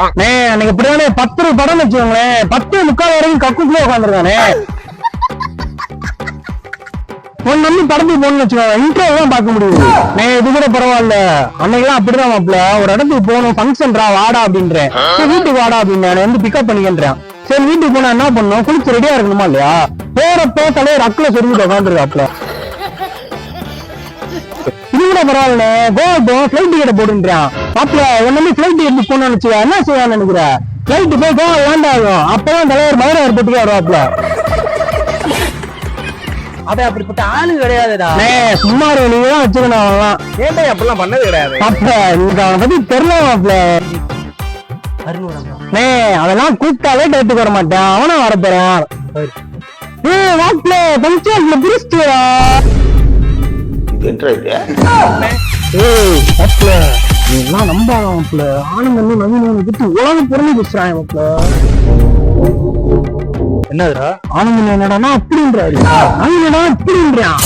அன்னைக்கு இப்படிதானே 10 படம் வச்சுக்கோங்களேன், 10:45 வரைக்கும் கக்குக்குள்ளே உட்காந்துருக்கானே. ஒன்னு நம்பி படத்துக்கு போகணும்னு வச்சுக்கோங்க, இன்டர்வியூ தான் பார்க்க முடியுது. இது கூட பரவாயில்ல, அன்னைக்கெல்லாம் அப்படிதான் மாப்பிள்ள. ஒரு இடத்துக்கு போகணும், ஃபங்க்ஷன்ரா வாடா அப்படின்றேன், வீட்டுக்கு வாடா அப்படின்னு வந்து பிக்கப் பண்ணிக்கின்றேன். சரி வீட்டுக்கு போனா என்ன பண்ணும், குளிச்சு ரெடியா இருக்கணுமா இல்லையா? போறப்போ தலைவர் அக்கில சொல்லிட்டு உட்காந்துருக்காப்ல. இது கூட பரவாயில்ல, கோவட்டும் பிளைட் டிக்கெட் போட்டுன்றான் மாப்பிள்ள. ஒன்னு பிளைட் டிக்கெட் புக் பண்ணணும்னு வச்சுக்கா, என்ன செய்வான்னு நினைக்கிறேன், பிளைட் போய் கோவா லேண்ட் ஆகும். அப்பதான் தலைவர் மதுரை ஏர்போர்ட்டுக்கே வருவாப்ல. அவ அப்படிப்பட்ட ஆளு கிடையாதுடா. சும்மா நீங்க தான் வச்சுக்கணும். அவன்லாம் ஏன்டா அப்படிலாம் பண்ணது கிடையாது. மாப்பிள்ள இன்னைக்கு அவனை பத்தி தெரியல மாப்பிள்ள. அதெல்லாம் கூப்பிட்டாலே டேட்டுக்கு வர மாட்டான், அவனா வரப்போறான். மாப்பிள்ள பஞ்சாயத்துல புரிச்சுடா. நீலாம் நம்பாத மாப்பிள்ள, ஆனந்த் நவீன பத்தி உலகம் புறணி பேசுறான் மாப்பிள்ள. என்னதுடா ஆனந்த் என்னடா அப்படின்றாரு, நவீனடா இப்படின்றான்.